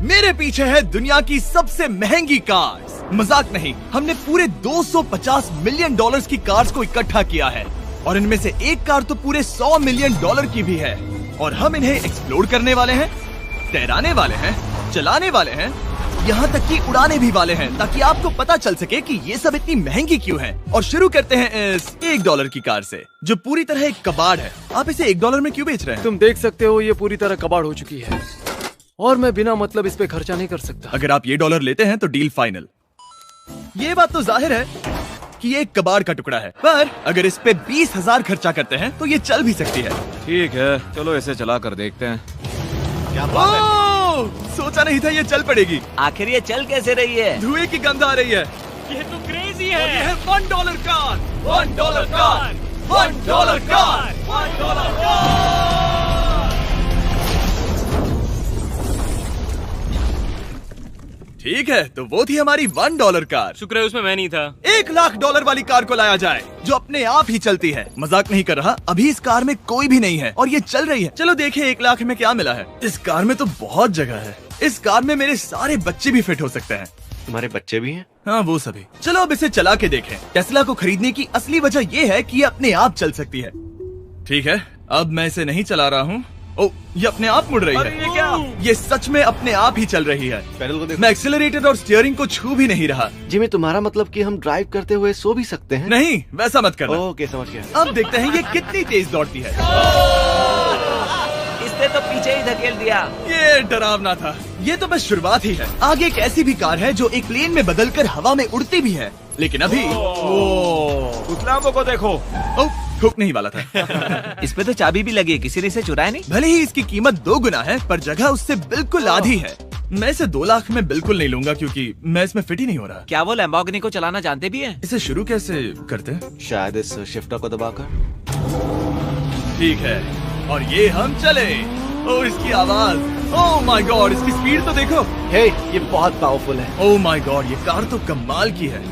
मेरे पीछे है दुनिया की सबसे महंगी कार्स। मजाक नहीं, हमने पूरे 250 मिलियन डॉलर्स की कार्स को इकट्ठा किया है और इनमें से एक कार तो पूरे 100 मिलियन डॉलर की भी है। और हम इन्हें एक्सप्लोर करने वाले हैं, तैराने वाले हैं, चलाने वाले हैं, यहाँ तक कि उड़ाने भी वाले हैं, ताकि आपको पता चल सके कि ये सब इतनी महंगी क्यों है। और शुरू करते हैं इस $1 की कार से, जो पूरी तरह एक कबाड़ है। आप इसे $1 में क्यों बेच रहे हैं? तुम देख सकते हो ये पूरी तरह कबाड़ हो चुकी है और मैं बिना मतलब इस पे खर्चा नहीं कर सकता। अगर आप ये $1 लेते हैं तो डील फाइनल। ये बात तो जाहिर है कि ये एक कबाड़ का टुकड़ा है, पर अगर इस पे 20,000 खर्चा करते हैं तो ये चल भी सकती है। ठीक है, चलो इसे चला कर देखते हैं। क्या बात है? सोचा नहीं था ये चल पड़ेगी। आखिर ये चल कैसे रही है? धुएं की गंध आ रही है। ये तो क्रेजी है। और ये है $1 कार, $1 कार, $1 कार, $1 कार। ठीक है, तो वो थी हमारी $1 कार। शुक्र है उसमें मैं नहीं था। $1,00,000 वाली कार को लाया जाए, जो अपने आप ही चलती है। मजाक नहीं कर रहा, अभी इस कार में कोई भी नहीं है और ये चल रही है। चलो देखें 1 लाख में क्या मिला है। इस कार में तो बहुत जगह है। इस कार में मेरे सारे बच्चे भी फिट हो सकते हैं। तुम्हारे बच्चे भी हैं? हाँ, वो सभी। चलो अब इसे चला के देखें। टेस्ला को खरीदने की असली वजह ये है कि ये अपने आप चल सकती है। ठीक है, अब मैं इसे नहीं चला रहा हूँ। ओ, ये अपने आप मुड़ रही है। ये क्या? ये सच में अपने आप ही चल रही है। पैडल को देखो। मैं एक्सीलरेटर और स्टीयरिंग को छू भी नहीं रहा। जिमी, तुम्हारा मतलब कि हम ड्राइव करते हुए सो भी सकते हैं? नहीं, वैसा मत करना। ओके, समझ गया। अब देखते हैं ये कितनी तेज दौड़ती है। इसने तो पीछे ही धकेल दिया। ये डरावना था। ये तो बस शुरुआत ही है। आगे एक ऐसी भी कार है जो एक प्लेन में बदलकर हवा में उड़ती भी है, लेकिन अभी उस लैम्बो को देखो। हुक नहीं वाला था। इस पे तो चाबी भी लगी है, किसी ने इसे चुराया नहीं। भले ही इसकी कीमत 2 गुना है, पर जगह उससे बिल्कुल आधी है। मैं इसे 2 लाख में बिल्कुल नहीं लूंगा, क्योंकि मैं इसमें फिट ही नहीं हो रहा। क्या वो लैम्बोर्गिनी को चलाना जानते भी हैं? इसे शुरू कैसे करते हैं? शायद इस शिफ्टर को दबाकर। ठीक है, और ये हम चले। ओ, इसकी आवाज, ओह माय गॉड, इसकी स्पीड तो देखो। हे, ये बहुत पावरफुल है। ओह माय गॉड, ये कार तो कमाल की है।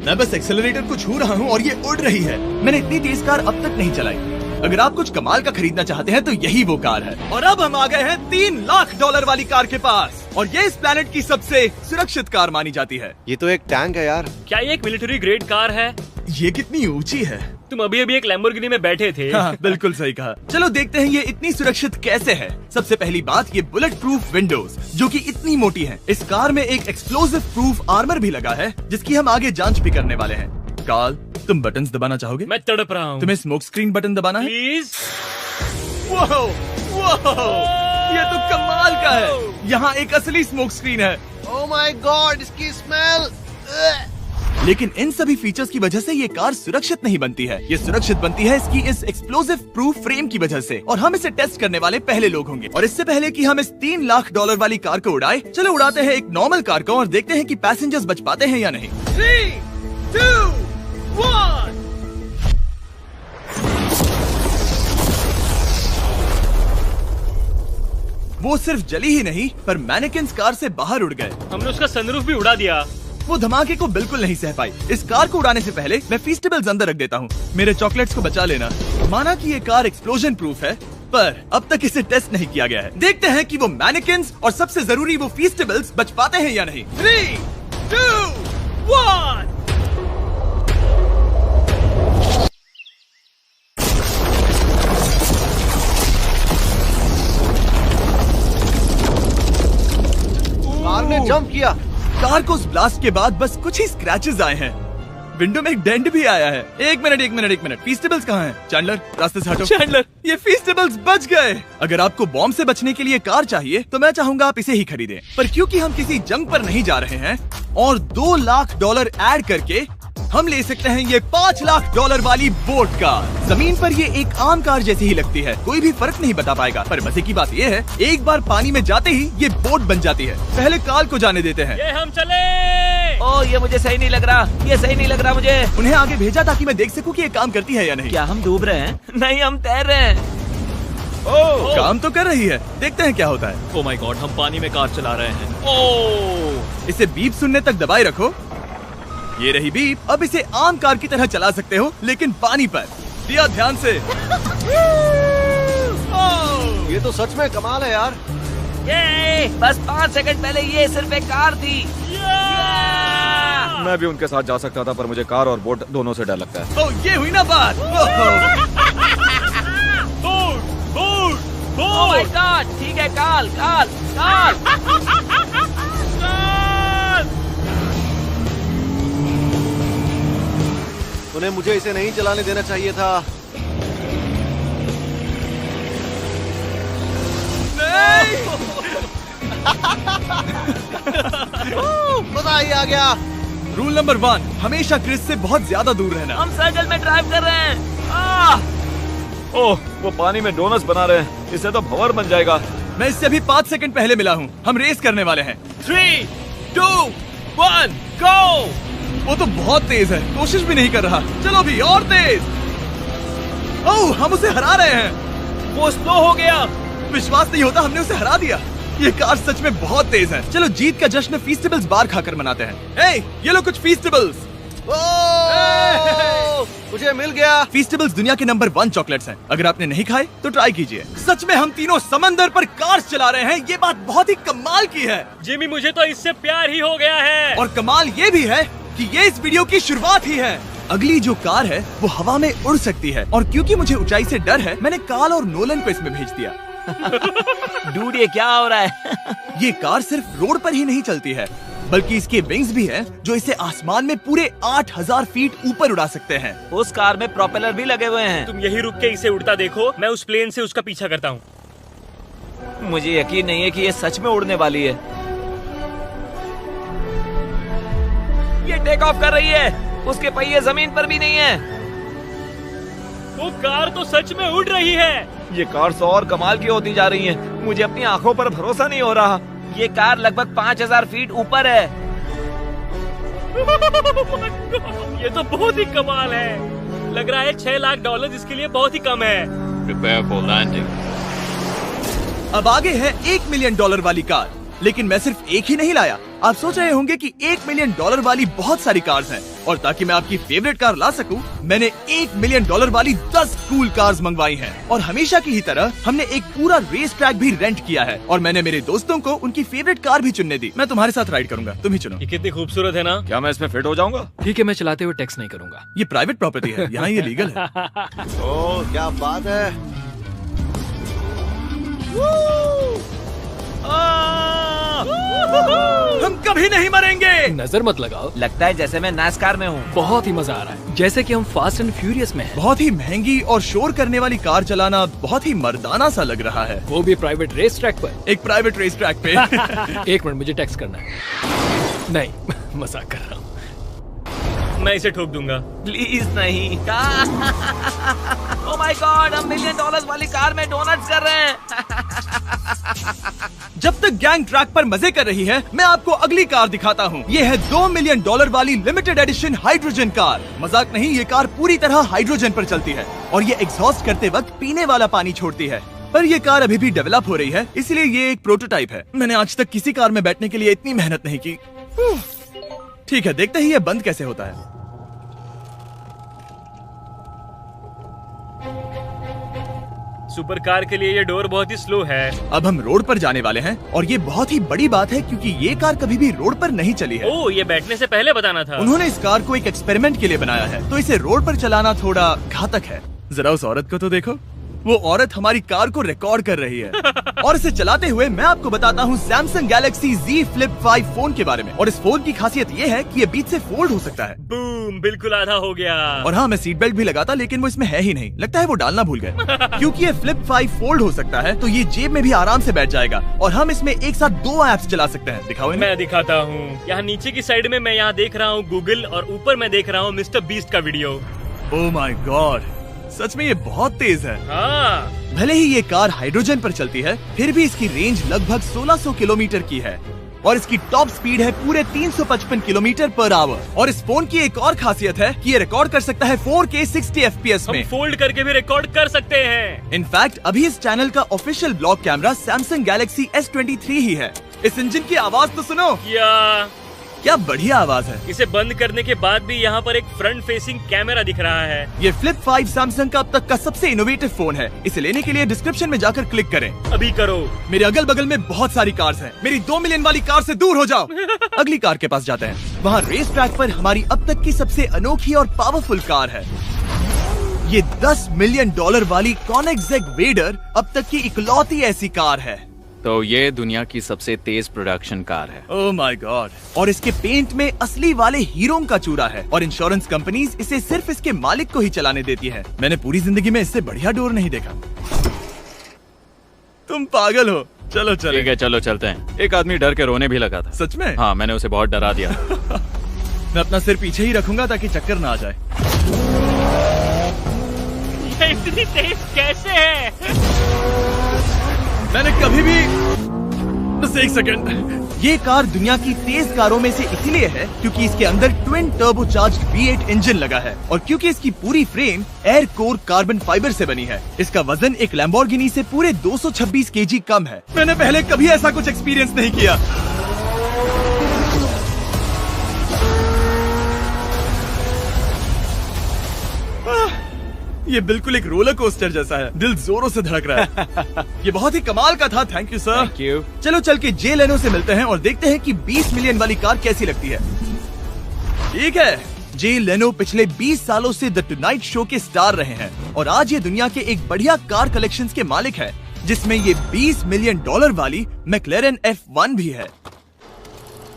मैं बस एक्सेलरेटर को छू रहा हूँ और ये उड़ रही है। मैंने इतनी तेज कार अब तक नहीं चलाई। अगर आप कुछ कमाल का खरीदना चाहते हैं तो यही वो कार है। और अब हम आ गए हैं $3,00,000 वाली कार के पास, और ये इस प्लेनेट की सबसे सुरक्षित कार मानी जाती है। ये तो एक टैंक है यार। क्या ये एक मिलिट्री ग्रेड कार है? ये कितनी ऊंची है। तुम अभी अभी एक लैम्बोर्गिनी में बैठे थे। हाँ, बिल्कुल सही कहा। चलो देखते हैं ये इतनी सुरक्षित कैसे है। सबसे पहली बात, ये बुलेट प्रूफ विंडोज, जो कि इतनी मोटी हैं। इस कार में एक एक्सप्लोसिव प्रूफ आर्मर भी लगा है, जिसकी हम आगे जांच भी करने वाले हैं। कार्ल, तुम बटन्स दबाना चाहोगे? मैं तड़प रहा हूँ। तुम्हें स्मोक स्क्रीन बटन दबाना है? प्लीज। वाओ, वाओ, ये तो कमाल का है। यहाँ एक असली स्मोक स्क्रीन है। ओह माय गॉड, इसकी स्मेल। लेकिन इन सभी फीचर्स की वजह से ये कार सुरक्षित नहीं बनती है। ये सुरक्षित बनती है इसकी इस एक्सप्लोसिव प्रूफ फ्रेम की वजह से, और हम इसे टेस्ट करने वाले पहले लोग होंगे। और इससे पहले कि हम इस $3,00,000 वाली कार को उड़ाए, चलो उड़ाते हैं एक नॉर्मल कार को और देखते हैं कि पैसेंजर्स बच पाते हैं या नहीं। 3, 2, 1। वो सिर्फ जली ही नहीं, पर मैनेकिन्स कार से बाहर उड़ गए। हमने उसका सनरूफ भी उड़ा दिया। वो धमाके को बिल्कुल नहीं सह पाई। इस कार को उड़ाने से पहले मैं फीस्टेबल्स अंदर रख देता हूँ। मेरे चॉकलेट्स को बचा लेना। माना कि ये कार एक्सप्लोजन प्रूफ है, पर अब तक इसे टेस्ट नहीं किया गया है। देखते हैं कि वो मैनेकिन्स और सबसे जरूरी वो फीस्टेबल्स बच पाते हैं या नहीं। 3, 2, 1। कार ने जंप किया। कार को उस ब्लास्ट के बाद बस कुछ ही स्क्रैचेस आए हैं। विंडो में एक डेंट भी आया है। एक मिनट, फीस्टेबल्स कहाँ हैं? चैंडलर, रास्ते से हटो। चैंडलर, ये फीस्टेबल्स बच गए। अगर आपको बॉम्ब से बचने के लिए कार चाहिए तो मैं चाहूंगा आप इसे ही खरीदें। पर क्योंकि हम किसी जंग पर नहीं जा रहे हैं और $2,00,000 ऐड करके हम ले सकते हैं ये $5,00,000 वाली बोट कार। जमीन पर ये एक आम कार जैसी ही लगती है, कोई भी फर्क नहीं बता पाएगा। पर मजे की बात ये है, एक बार पानी में जाते ही ये बोट बन जाती है। पहले कार्ल को जाने देते हैं। ये हम चले। ओह, ये मुझे सही नहीं लग रहा। ये सही नहीं लग रहा मुझे। उन्हें आगे भेजा ताकि मैं देख सकूं कि ये काम करती है या नहीं। क्या हम डूब रहे हैं? नहीं, हम तैर रहे हैं। ओह, काम तो कर रही है। देखते हैं क्या होता है। ओह माय गॉड, हम पानी में कार चला रहे हैं। ओह, इसे बीप सुनने तक दबाए रखो। ये रही बीप। अब इसे आम कार की तरह चला सकते हो, लेकिन पानी पर। दिया ध्यान से। ये तो सच में कमाल है यार। ये बस 5 सेकंड पहले ये सिर्फ एक कार थी। मैं भी उनके साथ जा सकता था, पर मुझे कार और बोट दोनों से डर लगता है। ओ ये हुई ना बात। ओह माय गॉड, ठीक है, काल काल काल। उन्हें मुझे इसे नहीं चलाने देना चाहिए था। मजा ही आ गया। रूल नंबर 1, हमेशा क्रिस से बहुत ज्यादा दूर रहना। हम सर्कल में ड्राइव कर रहे हैं। ओह, वो पानी में डोनट्स बना रहे हैं। इससे तो भंवर बन जाएगा। मैं इससे अभी 5 सेकंड पहले मिला हूँ। हम रेस करने वाले हैं। 3, 2, 1, गो। वो तो बहुत तेज है, कोशिश भी नहीं कर रहा। चलो भी और तेज। ओह, हम उसे हरा रहे हैं। वो स्लो हो गया। विश्वास नहीं होता, हमने उसे हरा दिया। ये कार सच में बहुत तेज है। चलो जीत का जश्न फीस्टेबल्स बार खाकर मनाते हैं। ए, ये लो कुछ फीस्टेबल्स। मुझे मिल गया। फीस्टेबल्स दुनिया के नंबर 1 चॉकलेट्स हैं। अगर आपने नहीं खाए तो ट्राई कीजिए। सच में हम तीनों समंदर पर कार चला रहे हैं। ये बात बहुत ही कमाल की है। जिमी, मुझे तो इससे प्यार ही हो गया है। और कमाल ये भी है कि ये इस वीडियो की शुरुआत ही है। अगली जो कार है वो हवा में उड़ सकती है, और क्योंकि मुझे ऊंचाई से डर है, मैंने काल और नोलन को इसमें भेज दिया। डूड, ये क्या हो रहा है? ये कार सिर्फ रोड पर ही नहीं चलती है, बल्कि इसके विंग्स भी हैं, जो इसे आसमान में पूरे 8000 फीट ऊपर उड़ा सकते हैं। उस कार में प्रोपेलर भी लगे हुए हैं। तुम यही रुक के इसे उड़ता देखो, मैं उस प्लेन से उसका पीछा करता हूँ। मुझे यकीन नहीं है कि ये सच में उड़ने वाली है। ये टेक ऑफ कर रही है। उसके पहिए जमीन पर भी नहीं है। वो कार तो सच में उड़ रही है। ये कार तो और कमाल की होती जा रही है। मुझे अपनी आंखों पर भरोसा नहीं हो रहा। ये कार लगभग 5000 फीट ऊपर है। ये तो बहुत ही कमाल है। लग रहा है $6 लाख इसके लिए बहुत ही कम है। Prepare for landing. अब आगे है $1 मिलियन वाली कार। लेकिन मैं सिर्फ एक ही नहीं लाया। आप सोच रहे होंगे कि $1 मिलियन वाली बहुत सारी कार्स हैं, और ताकि मैं आपकी फेवरेट कार ला सकूं, मैंने $1 मिलियन वाली 10 कूल कार्स मंगवाई हैं। और हमेशा की ही तरह हमने एक पूरा रेस ट्रैक भी रेंट किया है, और मैंने मेरे दोस्तों को उनकी फेवरेट कार भी चुनने दी। मैं तुम्हारे साथ राइड करूंगा, तुम ही चुनो। ये कितनी खूबसूरत है ना। क्या मैं इसमें फिट हो जाऊंगा? ठीक है, मैं चलाते हुए टेक्स्ट नहीं करूंगा। ये प्राइवेट प्रॉपर्टी है, यहाँ ये लीगल है। ओह, क्या बात है। हम कभी नहीं मरेंगे। नजर मत लगाओ। लगता है जैसे मैं नासकार में हूँ। बहुत ही मजा आ रहा है, जैसे कि हम फास्ट एंड फ्यूरियस में हैं। बहुत ही महंगी और शोर करने वाली कार चलाना बहुत ही मर्दाना सा लग रहा है। वो भी प्राइवेट रेस ट्रैक पर। एक प्राइवेट रेस ट्रैक पे। 1 मिनट, मुझे टेक्स्ट करना है। नहीं, मजाक कर रहा हूँ। मैं इसे ठोक दूंगा। प्लीज नहीं। ओह माय गॉड, हम $1 मिलियन वाली कार में डोनट्स कर रहे हैं। जब तक गैंग ट्रैक पर मजे कर रही है, मैं आपको अगली कार दिखाता हूँ। ये है $2 मिलियन वाली लिमिटेड एडिशन हाइड्रोजन कार। मजाक नहीं, ये कार पूरी तरह हाइड्रोजन पर चलती है, और ये एग्जॉस्ट करते वक्त पीने वाला पानी छोड़ती है। पर ये कार अभी भी डेवलप हो रही है, इसलिए ये एक प्रोटोटाइप है। मैंने आज तक किसी कार में बैठने के लिए इतनी मेहनत नहीं की। ठीक है, देखते ही ये बंद कैसे होता है। सुपर कार के लिए ये डोर बहुत ही स्लो है। अब हम रोड पर जाने वाले हैं, और ये बहुत ही बड़ी बात है क्योंकि ये कार कभी भी रोड पर नहीं चली है। ओह, ये बैठने से पहले बताना था। उन्होंने इस कार को एक एक्सपेरिमेंट के लिए बनाया है, तो इसे रोड पर चलाना थोड़ा घातक है। जरा उस औरत को तो देखो, वो औरत हमारी कार को रिकॉर्ड कर रही है। और इसे चलाते हुए मैं आपको बताता हूँ Samsung Galaxy Z Flip 5 phone के बारे में। और इस फोन की खासियत ये है कि ये बीच से फोल्ड हो सकता है। बूम, बिल्कुल आधा हो गया। और हाँ, मैं सीट बेल्ट भी लगाता, लेकिन वो इसमें है ही नहीं। लगता है वो डालना भूल गए। क्योंकि ये Flip 5 फोल्ड हो सकता है, तो ये जेब में भी आराम से बैठ जाएगा, और हम इसमें एक साथ 2 ऐप्स चला सकते हैं। दिखाओ इन्हें। मैं दिखाता हूँ। यहाँ नीचे की साइड में मैं यहाँ देख रहा हूँ गूगल, और ऊपर मैं देख रहा हूँ मिस्टर बीस्ट का वीडियो। ओह माय गॉड, सच में ये बहुत तेज है। हाँ, भले ही ये कार हाइड्रोजन पर चलती है, फिर भी इसकी रेंज लगभग 1600 किलोमीटर की है, और इसकी टॉप स्पीड है पूरे 355 किलोमीटर पर आवर। और इस फोन की एक और खासियत है कि ये रिकॉर्ड कर सकता है 4K 60 FPS हम में। फोल्ड करके भी रिकॉर्ड कर सकते हैं। इनफैक्ट अभी इस चैनल का official blog camera Samsung Galaxy S23 ही है। इस इंजन की आवाज तो सुनो। या क्या बढ़िया आवाज है। इसे बंद करने के बाद भी यहाँ पर एक फ्रंट फेसिंग कैमरा दिख रहा है। ये फ्लिप 5 सैमसंग का अब तक का सबसे इनोवेटिव फोन है। इसे लेने के लिए डिस्क्रिप्शन में जाकर क्लिक करें। अभी करो। मेरे अगल बगल में बहुत सारी कार्स हैं। मेरी 2 मिलियन वाली कार से दूर हो जाओ। अगली कार के पास जाते हैं। वहाँ रेस ट्रैक पर हमारी अब तक की सबसे अनोखी और पावरफुल कार है। ये $10 मिलियन वाली कॉनिग्सेग वेडर अब तक की इकलौती ऐसी कार है। तो ये दुनिया की सबसे तेज प्रोडक्शन कार है। Oh my God. और इसके पेंट में असली वाले हीरो का चूरा है और इंश्योरेंस कंपनीज इसे सिर्फ इसके मालिक को ही चलाने देती है। मैंने पूरी जिंदगी में इससे बढ़िया डोर नहीं देखा। तुम पागल हो। चलो चलो। ठीक है चलो चलते हैं। एक आदमी डर के रोने भी लगा था। सच में? हाँ, मैंने उसे बहुत डरा दिया। मैं अपना सिर पीछे ही रखूंगा ताकि चक्कर ना आ जाए। ये इतनी तेज कैसे है? मैंने कभी भी बस एक सेकंड। ये कार दुनिया की तेज कारों में से इसलिए है क्योंकि इसके अंदर ट्विन टर्बोचार्ज्ड V8 इंजन लगा है और क्योंकि इसकी पूरी frame air core carbon fibre से बनी है। इसका वजन एक लैम्बोर्गिनी से पूरे 226 kg कम है। मैंने पहले कभी ऐसा कुछ एक्सपीरियंस नहीं किया। ये बिल्कुल एक रोलर कोस्टर जैसा है। दिल जोरों से धड़क रहा है। ये बहुत ही कमाल का था। Thank you sir. Thank you. चलो चल के जे लेनो से मिलते हैं और देखते हैं कि 20 मिलियन वाली कार कैसी लगती है। ठीक है, जे लेनो पिछले 20 सालों से द टुनाइट शो के स्टार रहे हैं और आज ये दुनिया के एक बढ़िया कार कलेक्शंस के मालिक है, जिसमें ये $20 मिलियन वाली मैक्लेरन F1 भी है।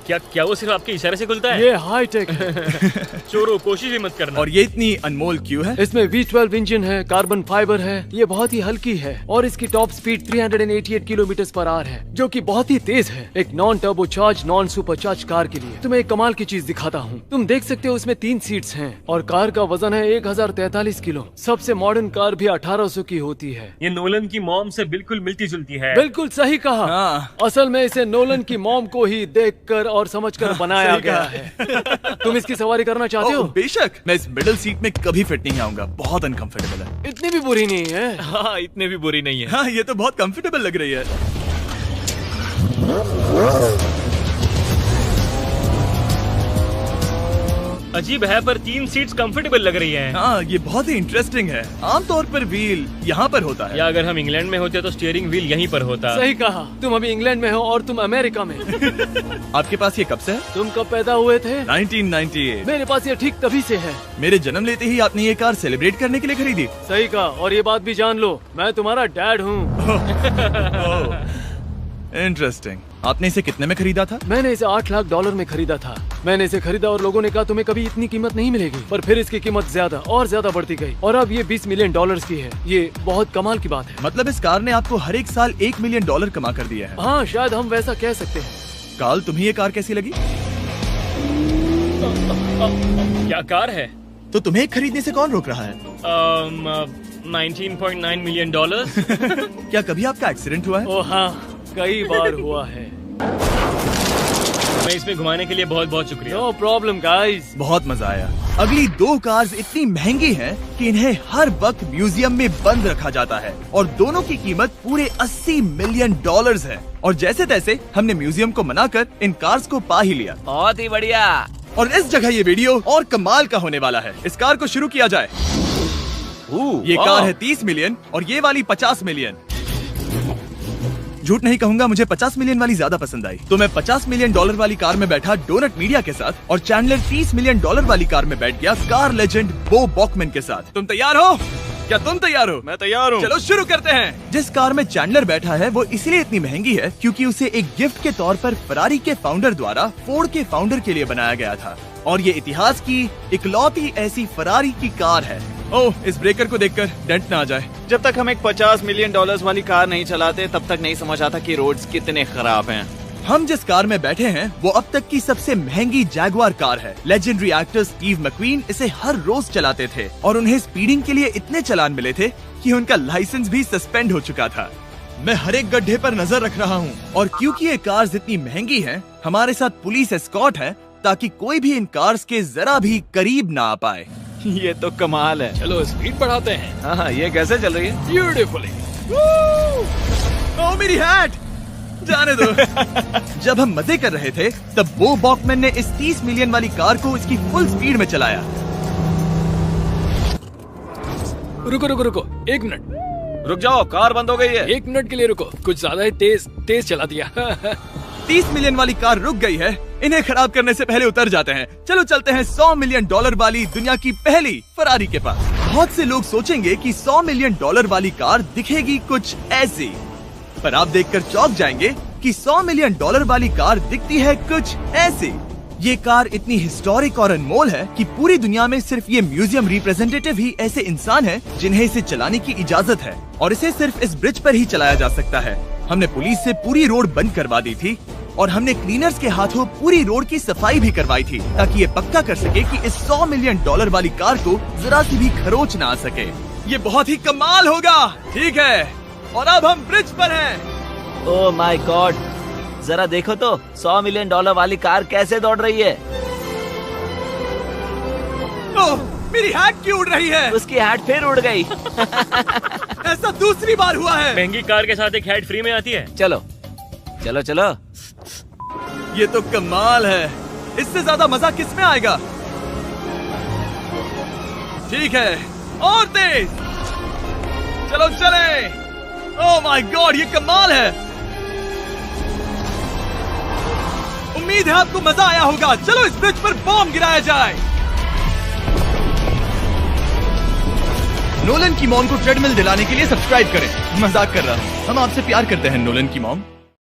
क्या वो सिर्फ आपके इशारे से खुलता है? ये हाई टेक है। चोरों, कोशिश भी मत करना। और ये इतनी अनमोल क्यों है? इसमें V12 इंजन है, कार्बन फाइबर है, ये बहुत ही हल्की है और इसकी top speed 388 kilometre per hour है, जो कि बहुत ही तेज है एक non turbocharge non supercharge car के लिए। तुम्हें एक कमाल की चीज दिखाता हूँ। तुम देख सकते हो उसमें 3 सीट्स हैं और कार का वजन है 1043 किलो। सबसे मॉडर्न कार भी 1800 की होती है। ये नोलन की मॉम से बिल्कुल मिलती जुलती है। बिल्कुल सही कहा। हाँ। असल में इसे नोलन की मॉम को ही देखकर और समझकर बनाया सही गया कहा। है। तुम इसकी सवारी करना चाहते हो? बेशक। मैं इस मिडिल सीट में कभी फिट नहीं आऊंगा। बहुत अनकंफर्टेबल है। इतनी भी बुरी नहीं है। हाँ, इतने भी बुरी नहीं है। हाँ, ये तो बहुत कंफर्टेबल लग रही है। अजीब है पर 3 सीट्स कंफर्टेबल लग रही हैं। हाँ, ये बहुत ही इंटरेस्टिंग है। आमतौर पर व्हील यहाँ पर होता है। या अगर हम इंग्लैंड में होते तो स्टीयरिंग व्हील यहीं पर होता। सही कहा। तुम अभी इंग्लैंड में हो और तुम अमेरिका में। आपके पास ये कब से है? तुम कब पैदा हुए थे? 1998। मेरे पास ये ठीक तभी से है। मेरे जन्म लेते ही आपने ये कार सेलिब्रेट करने के लिए खरीदी। सही कहा। और ये बात भी जान लो, मैं तुम्हारा डैड हूँ। इंटरेस्टिंग। आपने इसे कितने में खरीदा था? मैंने इसे $8 लाख में खरीदा था। मैंने इसे खरीदा और लोगों ने कहा तुम्हें कभी इतनी कीमत नहीं मिलेगी, पर फिर इसकी कीमत ज्यादा और ज्यादा बढ़ती गई और अब ये $20 मिलियन की है। ये बहुत कमाल की बात है। मतलब इस कार ने आपको हर एक साल $1 मिलियन कमा कर दिया है। हाँ, शायद हम वैसा कह सकते हैं। काल, तुम्हें ये कार कैसी लगी? क्या कार है? तो तुम्हें खरीदने से कौन रोक रहा है? 19.9 मिलियन डॉलर। क्या कभी आपका एक्सीडेंट हुआ है? ओ हाँ, कई बार हुआ है। मैं इसमें घुमाने के लिए बहुत बहुत शुक्रिया। No problem guys. बहुत मजा आया। अगली 2 कार्स इतनी महंगी हैं कि इन्हें हर वक्त म्यूजियम में बंद रखा जाता है और दोनों की कीमत पूरे $80 मिलियन है। और जैसे तैसे हमने म्यूजियम को मनाकर इन कार्स को पा ही लिया। बहुत ही बढ़िया। और इस जगह ये वीडियो और कमाल का होने वाला है। इस कार को शुरू किया जाए। ये कार है 30 मिलियन और ये वाली 50 मिलियन। झूठ नहीं कहूंगा, मुझे 50 मिलियन वाली ज्यादा पसंद आई। तो मैं $50 मिलियन वाली कार में बैठा डोनट मीडिया के साथ और चैंडलर $30 मिलियन वाली कार में बैठ गया कार लेजेंड बो बॉकमैन के साथ। तुम तैयार हो? क्या तुम तैयार हो? मैं तैयार हूँ। चलो शुरू करते हैं। जिस कार में चैंडलर बैठा है वो इसलिए इतनी महंगी है क्योंकि उसे एक गिफ्ट के तौर पर फरारी के फाउंडर द्वारा फोर्ड के फाउंडर के लिए बनाया गया था और ये इतिहास की इकलौती ऐसी फरारी की कार है। ओह, इस ब्रेकर को देखकर डेंट ना आ जाए। जब तक हम एक $50 मिलियन वाली कार नहीं चलाते तब तक नहीं समझ आता कि रोड्स कितने खराब हैं। हम जिस कार में बैठे हैं वो अब तक की सबसे महंगी जैगुआर कार है। लेजेंडरी एक्टर स्टीव मैक्वीन इसे हर रोज चलाते थे और उन्हें स्पीडिंग के लिए इतने चालान मिले थे कि उनका लाइसेंस भी सस्पेंड हो चुका था। मैं हर एक गड्ढे पर नजर रख रहा हूँ और क्योंकि ये कार्स इतनी महंगी हैं, हमारे साथ पुलिस एस्कॉर्ट है ताकि कोई भी इन कार्स के जरा भी करीब ना आ पाए। ये तो कमाल है। चलो स्पीड बढ़ाते हैं। हाँ, ये कैसे चल रही है? ब्यूटीफुली। ओह, मेरी हैट! जाने दो। जब हम मजे कर रहे थे तब बो बॉकमैन ने इस 30 मिलियन वाली कार को इसकी फुल स्पीड में चलाया। रुको रुको रुको, 1 मिनट। रुक जाओ, कार बंद हो गई है। 1 मिनट के लिए रुको, कुछ ज्यादा ही तेज चला दिया। 30 मिलियन वाली कार रुक गई है। इन्हें खराब करने से पहले उतर जाते हैं। चलो चलते हैं $100 मिलियन वाली दुनिया की पहली फरारी के पास। बहुत से लोग सोचेंगे कि $100 मिलियन वाली कार दिखेगी कुछ ऐसी, पर आप देखकर चौंक जाएंगे कि $100 मिलियन वाली कार दिखती है कुछ ऐसी। ये कार इतनी हिस्टोरिक और अनमोल है कि पूरी दुनिया में सिर्फ ये म्यूजियम रिप्रेजेंटेटिव ही ऐसे इंसान हैं जिन्हें इसे चलाने की इजाजत है, और इसे सिर्फ इस ब्रिज पर ही चलाया जा सकता है। हमने पुलिस से पूरी रोड बंद करवा दी थी और हमने क्लीनर्स के हाथों पूरी रोड की सफाई भी करवाई थी, ताकि ये पक्का कर सके कि इस $100 मिलियन वाली कार को जरा सी भी खरोच ना आ सके। ये बहुत ही कमाल होगा, ठीक है? और अब हम ब्रिज पर हैं। ओह माय गॉड, जरा देखो तो $100 मिलियन वाली कार कैसे दौड़ रही है। ओह, मेरी हैट क्यों उड़ रही है? उसकी हैट फिर उड़ गई। ऐसा दूसरी बार हुआ है। महंगी कार के साथ एक हैट फ्री में आती है। चलो चलो चलो। ये तो कमाल है, इससे ज्यादा मजा किसमें आएगा? ठीक है, और तेज। चलो चले। ओह माय गॉड, ये कमाल है। उम्मीद है आपको मजा आया होगा। चलो इस ब्रिज पर बॉम्ब गिराया जाए। नोलन की मॉम को ट्रेडमिल दिलाने के लिए सब्सक्राइब करें। मजाक कर रहा हूँ, हम आपसे प्यार करते हैं नोलन की मॉम।